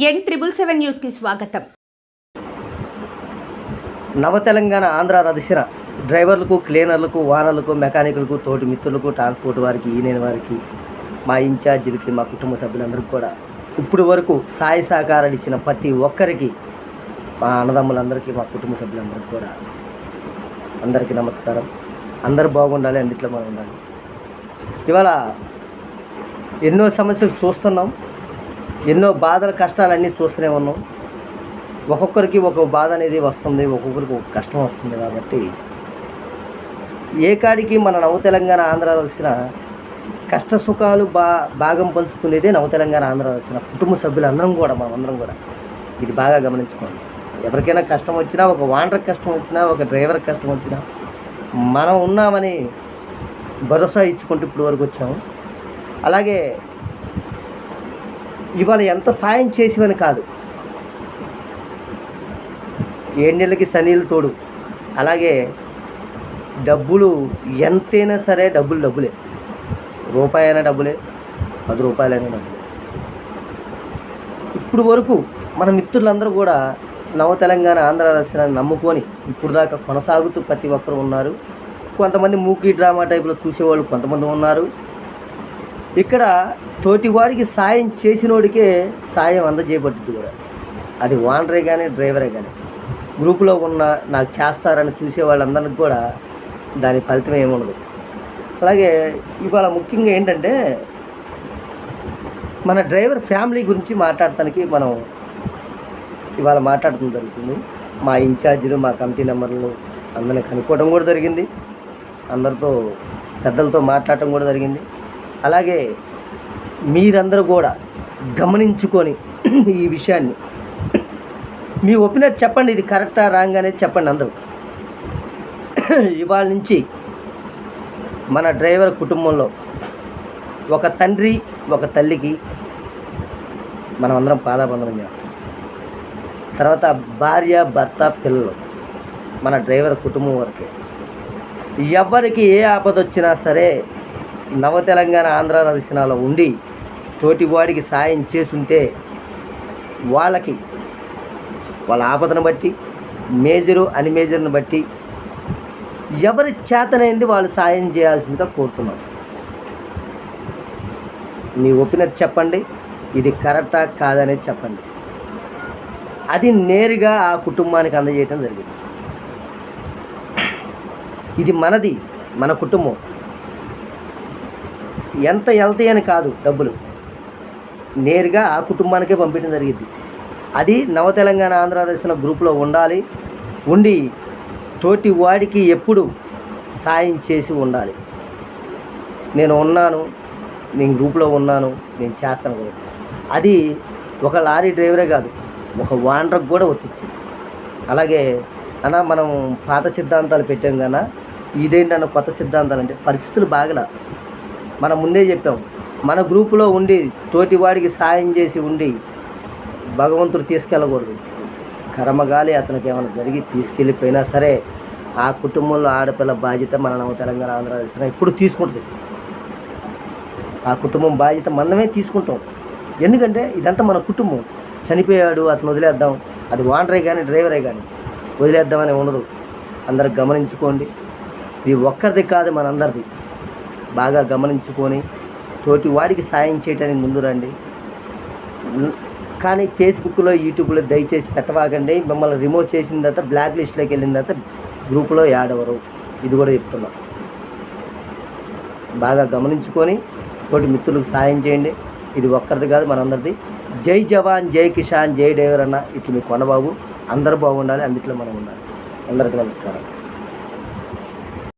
N777 న్యూస్కి స్వాగతం. నవ తెలంగాణ ఆంధ్ర రథశిర డ్రైవర్లకు, క్లీనర్లకు, వానర్లకు, మెకానికులకు, తోటి మిత్రులకు, ట్రాన్స్పోర్ట్ వారికి, ఈయన వారికి, మా ఇన్ఛార్జీలకి, మా కుటుంబ సభ్యులందరికీ కూడా ఇప్పుడు వరకు సాయ సహకారాలు ఇచ్చిన ప్రతి ఒక్కరికి, మా అన్నదమ్ములందరికీ, మా కుటుంబ సభ్యులందరికీ కూడా అందరికీ నమస్కారం. అందరూ బాగుండాలి, అందుట్లో మనం ఉండాలి. ఇవాళ ఎన్నో సమస్యలు చూస్తున్నాం, ఎన్నో బాధల కష్టాలన్నీ చూస్తూనే ఉన్నాం. ఒక్కొక్కరికి ఒక బాధ అనేది వస్తుంది, ఒక్కొక్కరికి ఒక కష్టం వస్తుంది. కాబట్టి ఏ కాడికి మన నవ తెలంగాణ ఆంధ్ర రథశిర కష్ట సుఖాలు భాగం పంచుకునేదే నవ తెలంగాణ ఆంధ్ర రథశిర కుటుంబ సభ్యులందరం కూడా, మనమందరం కూడా ఇది బాగా గమనించుకోండి. ఎవరికైనా కష్టం వచ్చినా, ఒక వాండర్కి కష్టం వచ్చినా, ఒక డ్రైవర్కి కష్టం వచ్చినా మనం ఉన్నామని భరోసా ఇచ్చుకుంటూ ఇప్పుడు వరకు వచ్చాము. అలాగే ఇవాళ ఎంత సాయం చేసేవని కాదు, 7 నెలలకి సనీలు తోడు. అలాగే డబ్బులు ఎంతైనా సరే డబ్బులే, రూపాయి అయినా డబ్బులే, 10 రూపాయలైనా డబ్బులే. ఇప్పుడు వరకు మన మిత్రులందరూ కూడా నవ తెలంగాణ ఆంధ్ర రథశిరని నమ్ముకొని ఇప్పుడు దాకా కొనసాగుతూ ప్రతి ఒక్కరు ఉన్నారు. కొంతమంది మూకీ డ్రామా టైపులో చూసేవాళ్ళు కొంతమంది ఉన్నారు. ఇక్కడ తోటివాడికి సాయం చేసినోడికే సాయం అందజేయబడుతుంది కూడా. అది వాండరే కానీ, డ్రైవరే కానీ, గ్రూపులో ఉన్న నాకు చేస్తారని చూసే వాళ్ళందరికీ కూడా దాని ఫలితం ఏముండదు. అలాగే ఇవాళ ముఖ్యంగా ఏంటంటే, మన డ్రైవర్ ఫ్యామిలీ గురించి మాట్లాడటానికి మనం ఇవాళ మాట్లాడటం జరుగుతుంది. మా ఇన్ఛార్జీలు, మా కమిటీ నెంబర్లు అందరినీ కనుక్కోవడం కూడా జరిగింది, అందరితో పెద్దలతో మాట్లాడటం కూడా జరిగింది. అలాగే మీరందరూ కూడా గమనించుకొని ఈ విషయాన్ని మీ ఒపీనియన్ చెప్పండి, ఇది కరెక్టా రాంగ్ అనేది చెప్పండి అందరూ. ఇవాళ నుంచి మన డ్రైవర్ కుటుంబంలో ఒక తండ్రి, ఒక తల్లికి మనం అందరం పాదాబంధనం చేస్తాం. తర్వాత భార్య, భర్త, పిల్లలు మన డ్రైవర్ కుటుంబం వరకే. ఎవరికి ఏ ఆపద వచ్చినా సరే నవ తెలంగాణ ఆంధ్ర రథశిరలో ఉండి తోటివాడికి సాయం చేసుంటే వాళ్ళకి వాళ్ళ ఆపదను బట్టి, మేజరు అన్మేజర్ని బట్టి ఎవరి చేతనైంది వాళ్ళు సాయం చేయాల్సిందిగా కోరుతున్నాం. మీ ఒపీనియన్ చెప్పండి, ఇది కరెక్టా కాదనేది చెప్పండి. అది నేరుగా ఆ కుటుంబానికి అందజేయటం జరిగింది. ఇది మనది, మన కుటుంబం. ఎంత వెళ్తాయి అని కాదు, డబ్బులు నేరుగా ఆ కుటుంబానికే పంపించడం జరిగింది. అది నవ తెలంగాణ ఆంధ్ర రథశిర గ్రూపులో ఉండి తోటి వాడికి ఎప్పుడు సాయం చేసి ఉండాలి. నేను ఉన్నాను, నేను గ్రూపులో ఉన్నాను, నేను చేస్తాను కదా. అది ఒక లారీ డ్రైవరే కాదు, ఒక వాండర్కి కూడా వర్తించింది. అలాగే అన్న మనం పాత సిద్ధాంతాలు పెట్టాం కన్నా ఇదేంటన్న కొత్త సిద్ధాంతాలు అంటే పరిస్థితులు బాగలా. మనం ముందే చెప్పాం, మన గ్రూపులో ఉండి తోటివాడికి సాయం చేసి ఉండి భగవంతుడు తీసుకెళ్ళకూడదు. కర్మగాలి అతనికి ఏమైనా జరిగి తీసుకెళ్ళిపోయినా సరే ఆ కుటుంబంలో ఆడపిల్ల బాధ్యత మన నవ తెలంగాణ ఆంధ్ర రథశిర ఇప్పుడు తీసుకుంటుంది. ఆ కుటుంబం బాధ్యత మనమే తీసుకుంటాం. ఎందుకంటే ఇదంతా మన కుటుంబం. చనిపోయాడు అతను వదిలేద్దాం, అది వాండరే కానీ, డ్రైవరే కానీ వదిలేద్దామని ఉండదు. అందరు గమనించుకోండి, ఇది ఒక్కరిది కాదు, మనందరిది. బాగా గమనించుకొని తోటి వాడికి సాయం చేయడానికి ముందు రండి. కానీ ఫేస్బుక్లో, యూట్యూబ్లో దయచేసి పెట్టవాకండి. మిమ్మల్ని రిమూవ్ చేసిన తర్వాత బ్లాక్ లిస్ట్లోకి వెళ్ళిన తర్వాత గ్రూపులో యాడ్ అవ్వరు. ఇది కూడా చెప్తున్నా. బాగా గమనించుకొని తోటి మిత్రులకు సాయం చేయండి. ఇది ఒక్కరిది కాదు, మనందరిది. జై జవాన్, జై కిసాన్, జై డ్రైవర్ అన్న ఇట్లు మీ కొండబాబు. అందరూ బాగుండాలి, అందుట్లో మనం ఉండాలి. అందరికీ నమస్కారం.